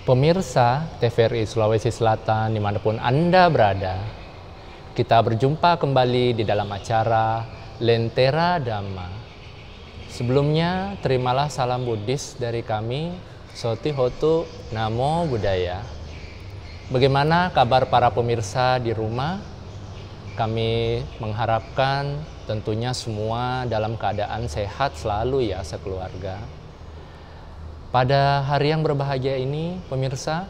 Pemirsa TVRI Sulawesi Selatan dimanapun Anda berada, kita berjumpa kembali di dalam acara Lentera Dhamma. Sebelumnya, terimalah salam Buddhis dari kami, Soti Hotu Namo Buddhaya. Bagaimana kabar para pemirsa di rumah? Kami mengharapkan tentunya semua dalam keadaan sehat selalu ya sekeluarga. Pada hari yang berbahagia ini, pemirsa,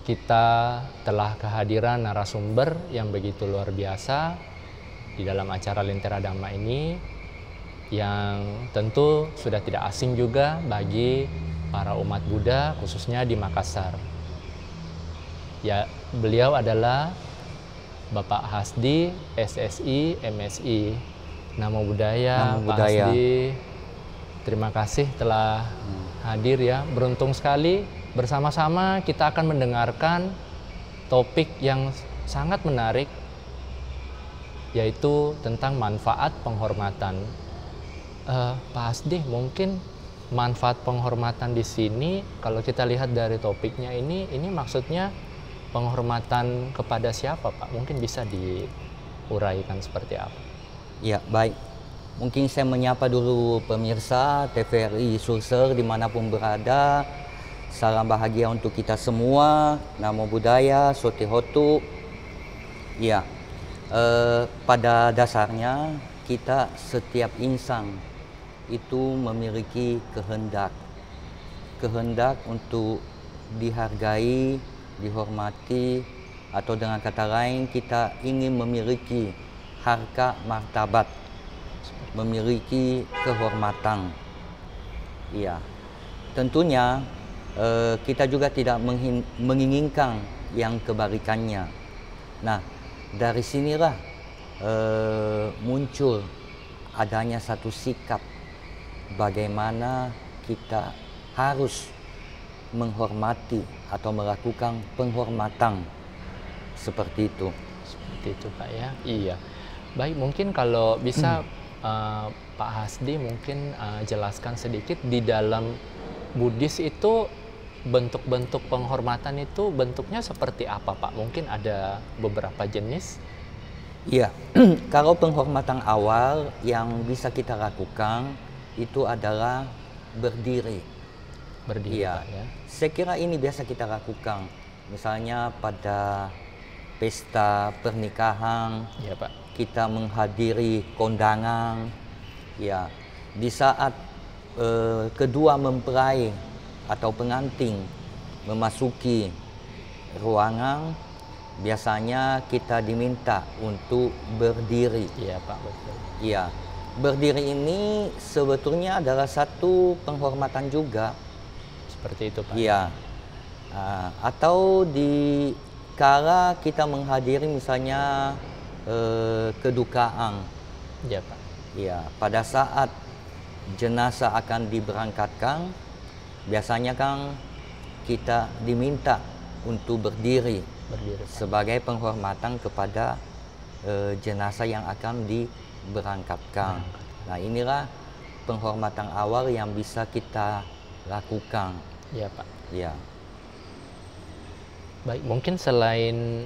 kita telah kehadiran narasumber yang begitu luar biasa di dalam acara Lentera Dhamma ini, yang tentu sudah tidak asing juga bagi para umat Buddha, khususnya di Makassar. Ya, beliau adalah Bapak Hasdi, SSI, MSI. Namo Buddhaya, Pak Hasdi. Terima kasih telah hadir ya. Beruntung sekali bersama-sama kita akan mendengarkan topik yang sangat menarik, yaitu tentang manfaat penghormatan. Pak Hasdi, mungkin manfaat penghormatan di sini kalau kita lihat dari topiknya ini maksudnya penghormatan kepada siapa, Pak? Mungkin bisa diuraikan seperti apa? Ya, baik. Mungkin saya menyapa dulu pemirsa TVRI Sulsel dimanapun berada. Salam bahagia untuk kita semua. Namo Buddhaya, Soti Hotu. Ya, pada dasarnya kita setiap insan itu memiliki kehendak untuk dihargai, dihormati, atau dengan kata lain kita ingin memiliki harkat martabat, memiliki kehormatan. Iya, tentunya kita juga tidak menginginkan yang kebalikannya. Nah, dari sinilah muncul adanya satu sikap bagaimana kita harus menghormati atau melakukan penghormatan seperti itu. Seperti itu, Pak ya. Iya. Baik, mungkin kalau bisa Pak Hasdi mungkin jelaskan sedikit di dalam Buddhis itu bentuk-bentuk penghormatan itu bentuknya seperti apa, Pak? Mungkin ada beberapa jenis? Iya, kalau penghormatan awal yang bisa kita lakukan itu adalah berdiri. Berdiri, Iya. Pak ya. Saya kira ini biasa kita lakukan, misalnya pada pesta pernikahan. Iya, Pak. Kita menghadiri kondangan, ya, di saat kedua mempelai atau pengantin memasuki ruangan, biasanya kita diminta untuk berdiri. Iya, Pak, betul. Iya, berdiri ini sebetulnya adalah satu penghormatan juga. Seperti itu, Pak. Iya, atau di kala kita menghadiri misalnya kedukaan. Iya, Pak. Ya, pada saat jenazah akan diberangkatkan, biasanya kan kita diminta untuk berdiri sebagai penghormatan kepada jenazah yang akan diberangkatkan. Nah, inilah penghormatan awal yang bisa kita lakukan. Iya, Pak. Ya. Baik, mungkin selain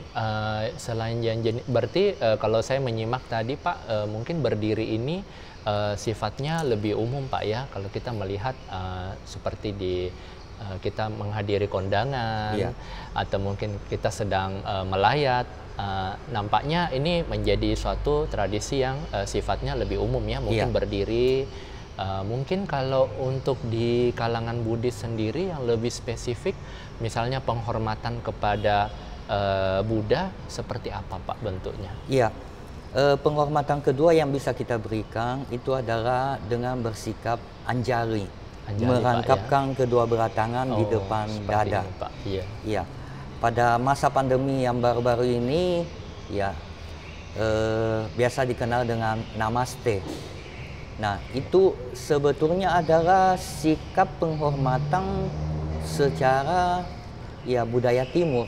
yang jenis, berarti kalau saya menyimak tadi, Pak, mungkin berdiri ini sifatnya lebih umum, Pak ya. Kalau kita melihat seperti kita menghadiri kondangan, Iya. atau mungkin kita sedang melayat, nampaknya ini menjadi suatu tradisi yang sifatnya lebih umum ya, mungkin Iya. berdiri. Mungkin kalau untuk di kalangan Buddhis sendiri yang lebih spesifik, misalnya penghormatan kepada Buddha, seperti apa, Pak, bentuknya? Iya, penghormatan kedua yang bisa kita berikan itu adalah dengan bersikap anjali, merangkapkan Pak, ya? Kedua belah tangan di depan dada. Ini, Pak. Iya. Iya, pada masa pandemi yang baru-baru ini, ya biasa dikenal dengan Namaste. Nah, itu sebetulnya adalah sikap penghormatan secara ya budaya timur.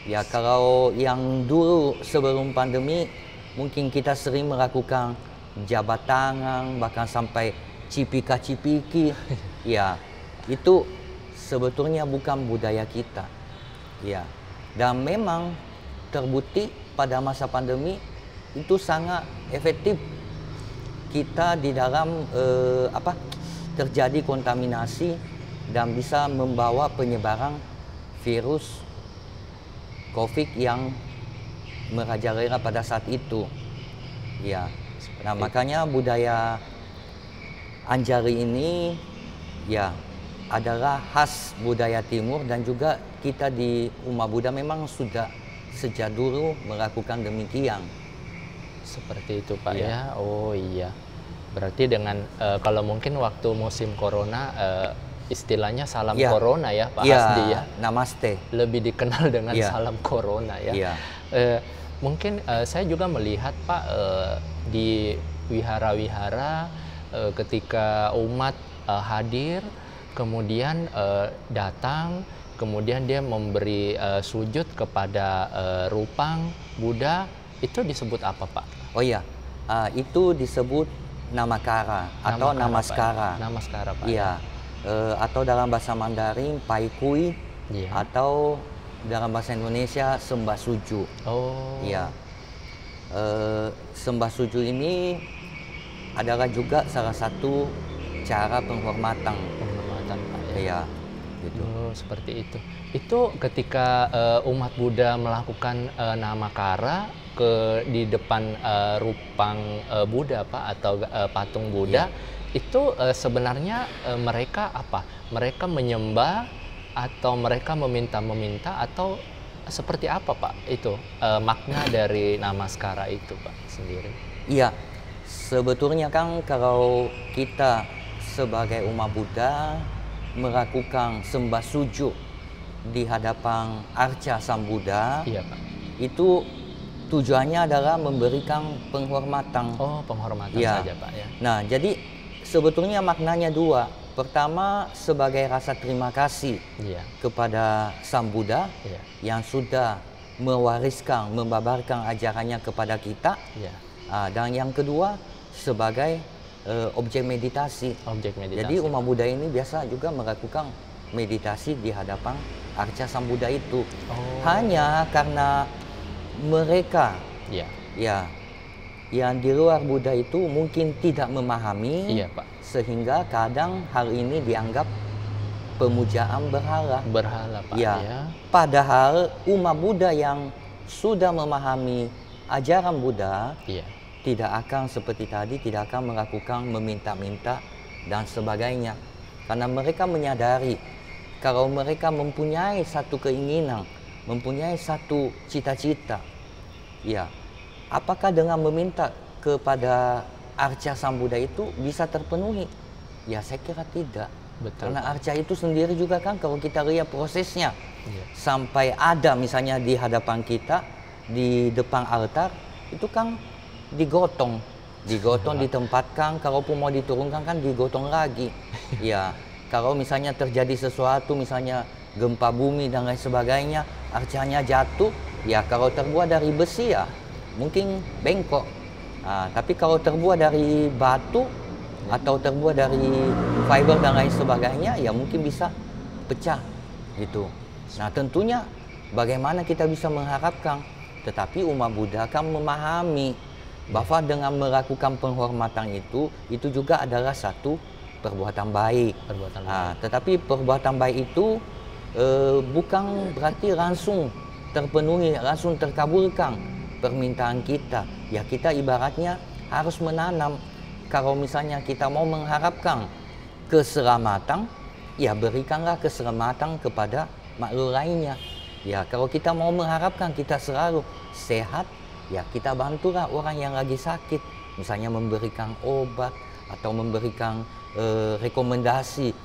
Ya, kalau yang dulu sebelum pandemi mungkin kita sering melakukan jabat tangan, bahkan sampai cipika-cipiki. Ya, itu sebetulnya bukan budaya kita. Ya. Dan memang terbukti pada masa pandemi itu sangat efektif kita di dalam terjadi kontaminasi dan bisa membawa penyebaran virus COVID yang merajalela pada saat itu. Ya. Nah, makanya budaya Anjali ini ya adalah khas budaya Timur, dan juga kita di umat Buddha memang sudah sejak dulu melakukan demikian. Seperti itu Pak ya. Oh iya. Berarti dengan kalau mungkin waktu musim corona istilahnya salam corona ya Pak Hasdi ya. Namaste. Lebih dikenal dengan salam corona ya. Mungkin saya juga melihat Pak di wihara-wihara ketika umat hadir, kemudian datang, kemudian dia memberi sujud kepada rupang Buddha, itu disebut apa Pak? Oh iya, itu disebut namakara atau namaskara. Namaskara Pak. Iya, atau dalam bahasa Mandarin pai kui, atau dalam bahasa Indonesia sembah suju. Oh. Iya, sembah suju ini adalah juga salah satu cara penghormatan. Penghormatan Pak ya. Iya, gitu. Oh, seperti itu. Itu ketika umat Buddha melakukan namakara di depan rupang Buddha Pak, atau patung Buddha, itu sebenarnya mereka apa? Mereka menyembah atau mereka meminta-meminta, atau seperti apa Pak itu makna dari namaskara itu Pak sendiri? Iya, sebetulnya kan kalau kita sebagai umat Buddha melakukan sembah sujud di hadapan arca Sang Buddha, itu tujuannya adalah memberikan penghormatan. Oh, penghormatan saja Pak ya. Nah, jadi sebetulnya maknanya dua. Pertama, sebagai rasa terima kasih kepada Sang Buddha yang sudah mewariskan, membabarkan ajarannya kepada kita. Dan yang kedua, sebagai objek meditasi. Jadi umat Buddha ini biasa juga melakukan meditasi di hadapan arca Sang Buddha itu. Hanya karena mereka yang di luar Buddha itu mungkin tidak memahami, sehingga kadang hal ini dianggap pemujaan berhala. Pak Padahal umat Buddha yang sudah memahami ajaran Buddha tidak akan seperti tadi, tidak akan melakukan meminta-minta dan sebagainya, karena mereka menyadari kalau mereka mempunyai satu keinginan, mempunyai satu cita-cita, apakah dengan meminta kepada arca Sang Buddha itu bisa terpenuhi? Ya, saya kira tidak. Betul, karena arca itu sendiri juga kan, kalau kita lihat prosesnya sampai ada misalnya di hadapan kita, di depan altar, itu kan digotong, ditempatkan, kalaupun mau diturunkan kan digotong lagi. Kalau misalnya terjadi sesuatu, misalnya gempa bumi dan lain sebagainya, arcanya jatuh, kalau terbuat dari besi mungkin bengkok. Tapi kalau terbuat dari batu atau terbuat dari fiber dan lain sebagainya, mungkin bisa pecah gitu. Nah, tentunya bagaimana kita bisa mengharapkan, tetapi umat Buddha kan memahami bahwa dengan melakukan penghormatan itu juga adalah satu perbuatan baik. Tetapi perbuatan baik itu bukan berarti langsung terpenuhi, langsung terkabulkan permintaan kita. Kita ibaratnya harus menanam. Kalau misalnya kita mau mengharapkan keselamatan, berikanlah keselamatan kepada makhluk lainnya. Kalau kita mau mengharapkan kita selalu sehat, kita bantulah orang yang lagi sakit, misalnya memberikan obat atau memberikan rekomendasi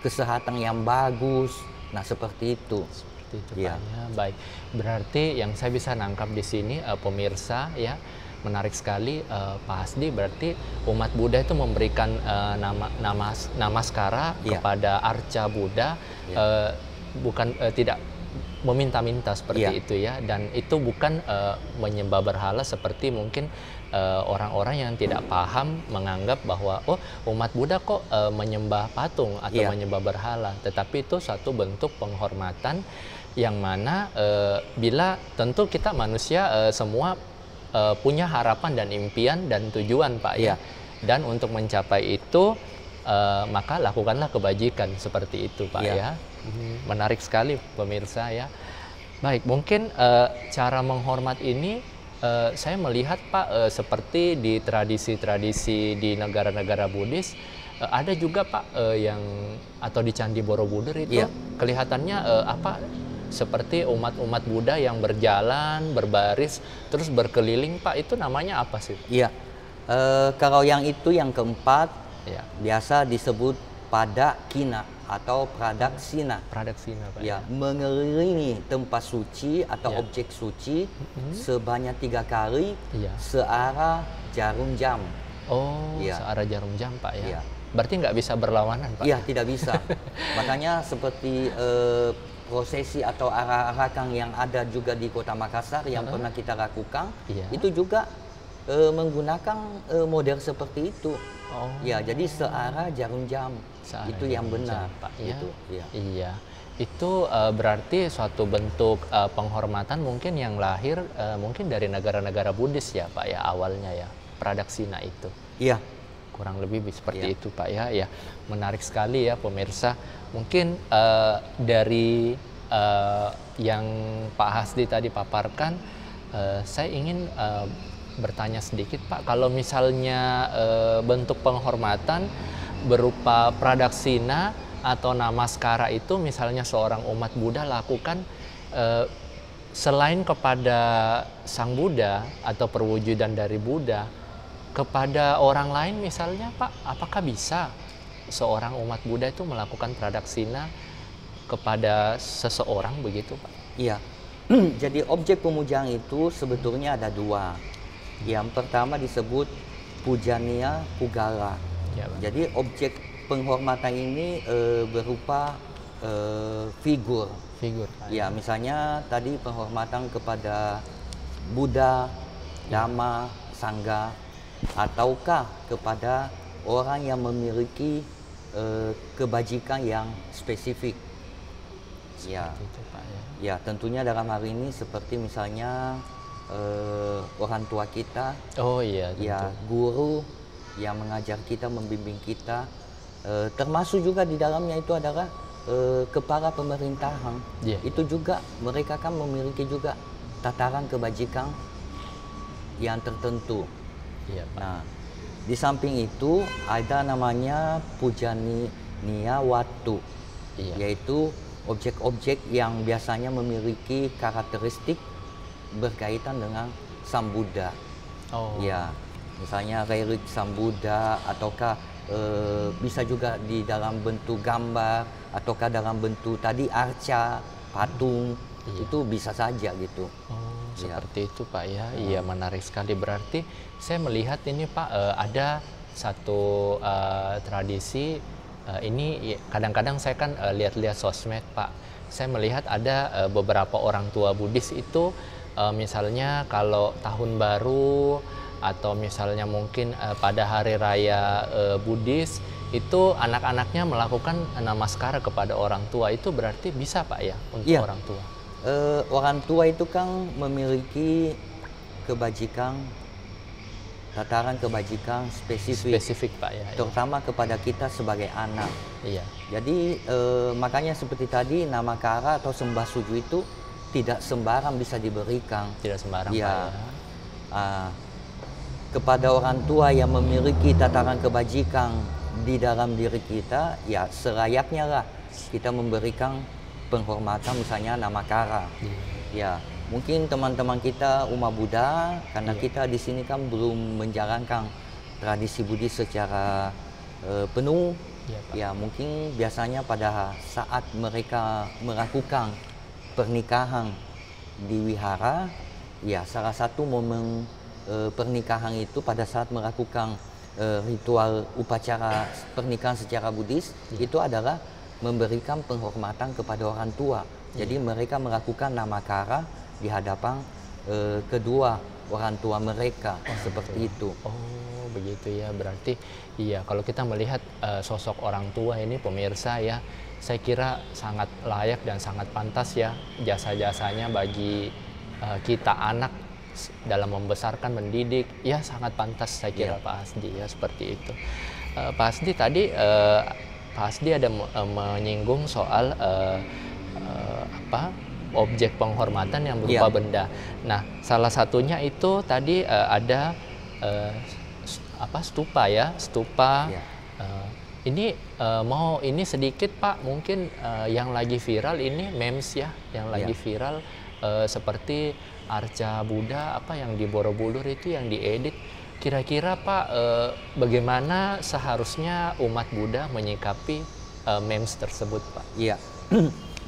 kesehatan yang bagus. Nah, seperti itu. Seperti itu Pak. Baik. Berarti yang saya bisa nangkap di sini pemirsa menarik sekali Pak Hasdi, berarti umat Buddha itu memberikan namaskara kepada arca Buddha, bukan tidak meminta-minta seperti itu dan itu bukan menyembah berhala seperti mungkin orang-orang yang tidak paham menganggap bahwa oh umat Buddha kok menyembah patung atau menyembah berhala, tetapi itu satu bentuk penghormatan yang mana bila tentu kita manusia semua punya harapan dan impian dan tujuan Pak ya, dan untuk mencapai itu maka lakukanlah kebajikan seperti itu Pak ya. Menarik sekali pemirsa ya. Baik, mungkin cara menghormat ini saya melihat Pak seperti di tradisi-tradisi di negara-negara Buddhis ada juga Pak yang atau di Candi Borobudur itu kelihatannya seperti umat-umat Buddha yang berjalan berbaris terus berkeliling Pak, itu namanya apa sih? Iya, kalau yang itu yang keempat biasa disebut Padakkhina atau Pradaksina. Pradaksina Pak. Ya, mengelilingi tempat suci atau objek suci sebanyak 3 kali searah jarum jam. Oh, searah jarum jam Pak ya. Berarti nggak bisa berlawanan Pak? Iya, tidak bisa. Makanya seperti prosesi atau arah-arakan yang ada juga di Kota Makassar yang pernah kita lakukan, itu juga menggunakan model seperti itu. Ya, jadi searah jarum jam. Itu yang benar Pak ya. Iya. Itu berarti suatu bentuk penghormatan mungkin yang lahir mungkin dari negara-negara Buddhis ya Pak ya awalnya ya, Pradaksina itu. Iya. Kurang lebih seperti itu Pak ya. Ya, menarik sekali ya pemirsa. Mungkin dari yang Pak Hasdi tadi paparkan, saya ingin bertanya sedikit Pak, kalau misalnya bentuk penghormatan berupa pradaksina atau namaskara itu misalnya seorang umat Buddha lakukan selain kepada Sang Buddha atau perwujudan dari Buddha, kepada orang lain misalnya Pak, apakah bisa seorang umat Buddha itu melakukan pradaksina kepada seseorang begitu Pak? Iya. Jadi objek pemujaan itu sebetulnya ada 2. Yang pertama disebut pujaniya pugala. Jadi objek penghormatan ini berupa figur. Ya, misalnya tadi penghormatan kepada Buddha, Dhamma, Sangha, ataukah kepada orang yang memiliki kebajikan yang spesifik. Ya, tentunya dalam hal ini seperti misalnya orang tua kita, ya guru yang mengajar kita, membimbing kita, termasuk juga di dalamnya itu adalah kepala pemerintahan. Itu juga mereka kan memiliki juga tataran kebajikan yang tertentu. Nah, di samping itu ada namanya pujaniya watu, yaitu objek-objek yang biasanya memiliki karakteristik berkaitan dengan Sang Buddha. Ya, misalnya relik Sang Buddha, ataukah bisa juga di dalam bentuk gambar, ataukah dalam bentuk tadi arca, patung, itu bisa saja gitu. Seperti itu Pak ya. Iya, menarik sekali. Berarti saya melihat ini Pak ada satu tradisi ini kadang-kadang saya kan lihat-lihat sosmed Pak. Saya melihat ada beberapa orang tua Buddhis itu misalnya kalau tahun baru atau misalnya mungkin pada hari raya Buddhis itu anak-anaknya melakukan namaskara kepada orang tua. Itu berarti bisa Pak ya untuk orang tua? Orang tua itu kan memiliki kebajikan, tataran kebajikan spesifik Pak ya, terutama kepada kita sebagai anak. Jadi makanya seperti tadi namaskara atau sembah suju itu tidak sembarang bisa diberikan. Tidak sembarang Pak ya. Kepada orang tua yang memiliki tataran kebajikan di dalam diri kita, ya selayaknya lah kita memberikan penghormatan, misalnya namaskara. Ya, mungkin teman-teman kita umat Buddha, karena kita di sini kan belum menjalankan tradisi Buddhis secara penuh. Ya, mungkin biasanya pada saat mereka melakukan pernikahan di wihara, ya salah satu momen pernikahan itu pada saat melakukan ritual upacara pernikahan secara Buddhis, itu adalah memberikan penghormatan kepada orang tua. Jadi mereka melakukan namaskara di hadapan kedua orang tua mereka, seperti itu. Oh, begitu ya. Berarti iya, kalau kita melihat sosok orang tua ini pemirsa ya, saya kira sangat layak dan sangat pantas ya jasa-jasanya bagi kita anak dalam membesarkan, mendidik. Ya, sangat pantas saya kira Pak Hasdi ya, seperti itu. Pak Hasdi tadi Pak Hasdi ada menyinggung soal objek penghormatan yang berupa benda. Nah, salah satunya itu tadi ada stupa ya, stupa. Ini mau ini sedikit Pak, mungkin yang lagi viral ini memes ya, yang lagi viral seperti arca Buddha yang di Borobudur itu yang diedit. Kira-kira Pak, bagaimana seharusnya umat Buddha menyikapi memes tersebut Pak? Iya.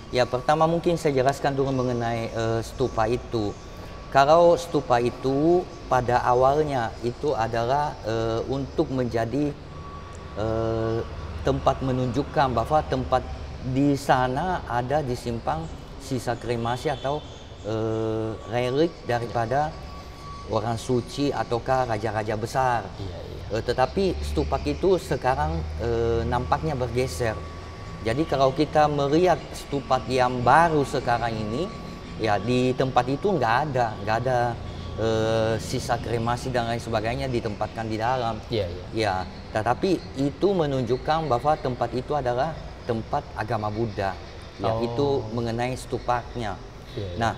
Ya, pertama mungkin saya jelaskan dulu mengenai stupa itu. Kalau stupa itu pada awalnya itu adalah untuk menjadi tempat menunjukkan bahwa tempat di sana ada disimpan sisa kremasi atau relik daripada orang suci ataukah raja-raja besar. Tetapi stupak itu sekarang nampaknya bergeser. Jadi kalau kita melihat stupak yang baru sekarang ini, ya di tempat itu nggak ada sisa kremasi dan lain sebagainya ditempatkan di dalam. Ya, tetapi itu menunjukkan bahwa tempat itu adalah tempat agama Buddha. Itu mengenai stupaknya. Nah,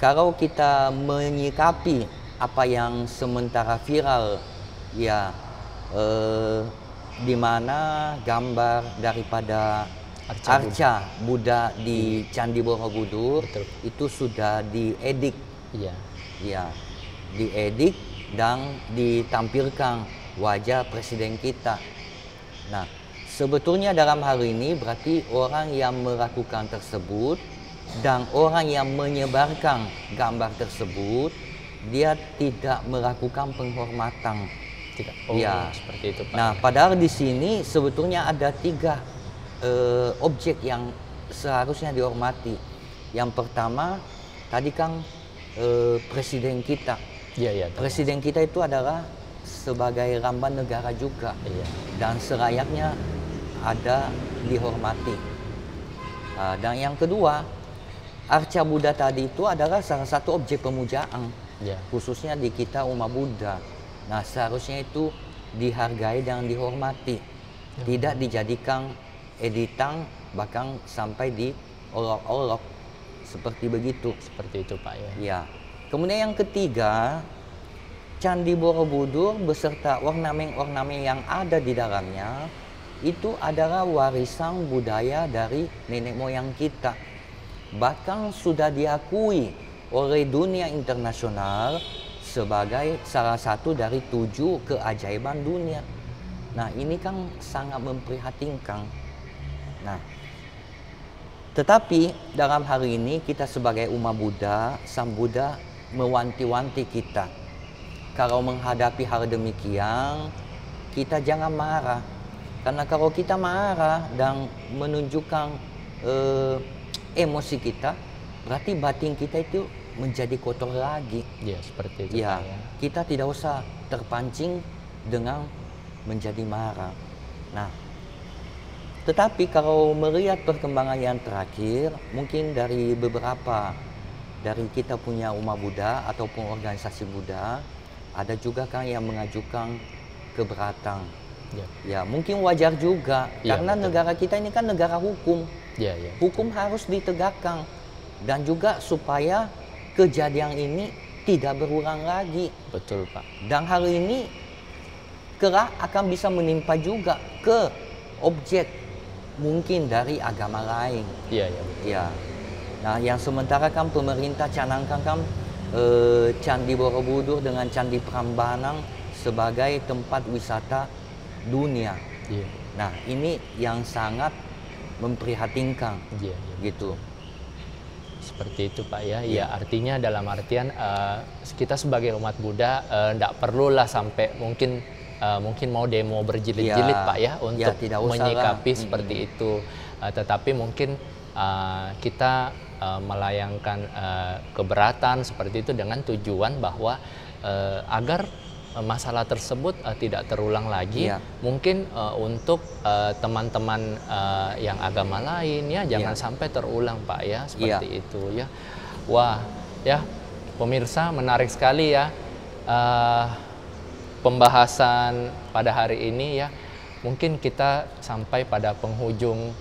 kalau kita menyikapi apa yang sementara viral, di mana gambar daripada arca Buddha di Candi Borobudur itu sudah diedit, diedit dan ditampilkan wajah presiden kita. Nah, sebetulnya dalam hal ini berarti orang yang melakukan tersebut dan orang yang menyebarkan gambar tersebut dia tidak melakukan penghormatan. Seperti itu Pak. Nah, padahal di sini sebetulnya ada 3 objek yang seharusnya dihormati. Yang pertama, tadi kan presiden kita. Presiden kita itu adalah sebagai lambang negara juga, dan selayaknya ada dihormati. Dan yang kedua, arca Buddha tadi itu adalah salah satu objek pemujaan, khususnya di kita umat Buddha. Nah, seharusnya itu dihargai dan dihormati, tidak dijadikan editan bahkan sampai diolok-olok seperti begitu. Seperti itu Pak ya. Kemudian yang ketiga, Candi Borobudur beserta ornamen-ornamen yang ada di dalamnya itu adalah warisan budaya dari nenek moyang kita. Bahkan sudah diakui oleh dunia internasional sebagai salah satu dari 7 keajaiban dunia. Nah, ini kan sangat memprihatinkan. Nah, tetapi dalam hal ini kita sebagai umat Buddha, Sang Buddha mewanti-wanti kita. Kalau menghadapi hal demikian, kita jangan marah. Karena kalau kita marah dan menunjukkan emosi kita, berarti batin kita itu menjadi kotor lagi. Seperti itu. Kita tidak usah terpancing dengan menjadi marah. Nah, tetapi kalau melihat perkembangan yang terakhir, mungkin dari beberapa dari kita punya umat Buddha ataupun organisasi Buddha, ada juga kan yang mengajukan keberatan. Mungkin wajar juga, karena negara kita ini kan negara hukum. Hukum harus ditegakkan, dan juga supaya kejadian ini tidak berulang lagi. Betul Pak. Dan hal ini kelak akan bisa menimpa juga ke objek mungkin dari agama lain. Nah, yang sementara kan pemerintah canangkan kan Candi Borobudur dengan Candi Prambanan sebagai tempat wisata dunia. Nah, ini yang sangat memprihatinkan. Gitu. Seperti itu Pak artinya dalam artian kita sebagai umat Buddha tidak perlulah sampai mungkin mau demo berjilid-jilid Pak untuk menyikapi seperti itu, tetapi mungkin kita melayangkan keberatan seperti itu dengan tujuan bahwa agar masalah tersebut tidak terulang lagi. Iya. Mungkin untuk teman-teman yang agama lain ya jangan sampai terulang Pak ya, seperti itu ya. Wah ya pemirsa, menarik sekali ya pembahasan pada hari ini ya. Mungkin kita sampai pada penghujung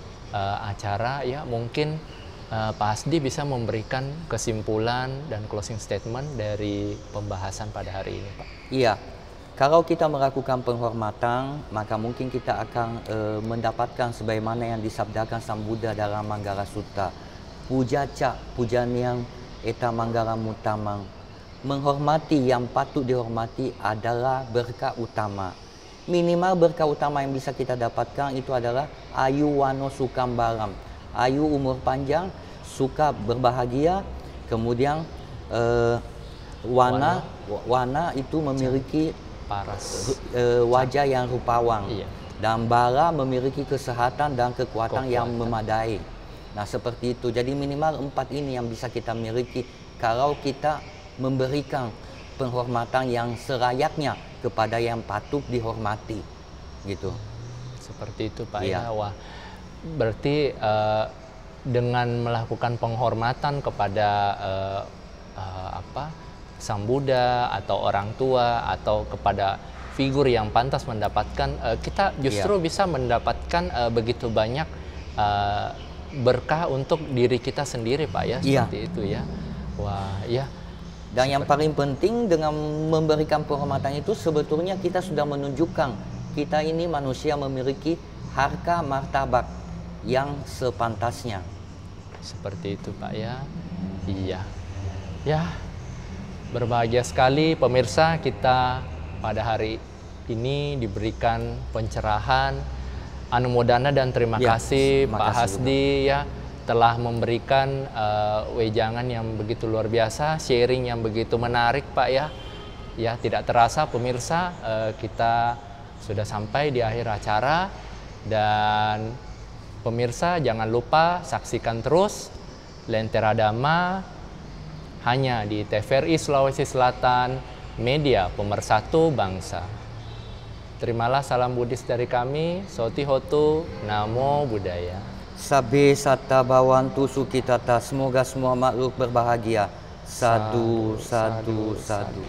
acara ya. Mungkin Pak Hasdi bisa memberikan kesimpulan dan closing statement dari pembahasan pada hari ini, Pak. Iya, kalau kita melakukan penghormatan, maka mungkin kita akan mendapatkan sebagaimana yang disabdakan Sang Buddha dalam Manggala Sutta. Pujaca pujaniang eta manggala mutamang. Menghormati yang patut dihormati adalah berkah utama. Minimal berkah utama yang bisa kita dapatkan itu adalah ayu wano sukam baram. Ayu umur panjang, suka berbahagia, kemudian wana itu memiliki paras wajah yang rupawan, dan bara memiliki kesehatan dan kekuatan yang memadai. Nah seperti itu, jadi minimal 4 ini yang bisa kita miliki kalau kita memberikan penghormatan yang serayaknya kepada yang patut dihormati, gitu. Seperti itu Pak ya. Wah, berarti dengan melakukan penghormatan kepada Sang Buddha atau orang tua atau kepada figur yang pantas mendapatkan, kita justru bisa mendapatkan begitu banyak berkah untuk diri kita sendiri Pak ya, seperti itu ya. Wah ya. Dan yang paling penting dengan memberikan penghormatan itu sebetulnya kita sudah menunjukkan kita ini manusia memiliki harga martabat yang sepantasnya. Seperti itu Pak ya. Iya. Ya. Berbahagia sekali pemirsa, kita pada hari ini diberikan pencerahan. Anumodana dan terima kasih Pak Hasdi ya telah memberikan wejangan yang begitu luar biasa, sharing yang begitu menarik Pak ya. Ya, tidak terasa pemirsa kita sudah sampai di akhir acara, dan pemirsa jangan lupa saksikan terus Lentera Dhamma hanya di TVRI Sulawesi Selatan, media pemersatu bangsa. Terimalah salam Buddhis dari kami, Soti Hotu, Namo Buddhaya. Sabe satta bhavantu sukhitata, semoga semua makhluk berbahagia. Sadu, sadu, sadu.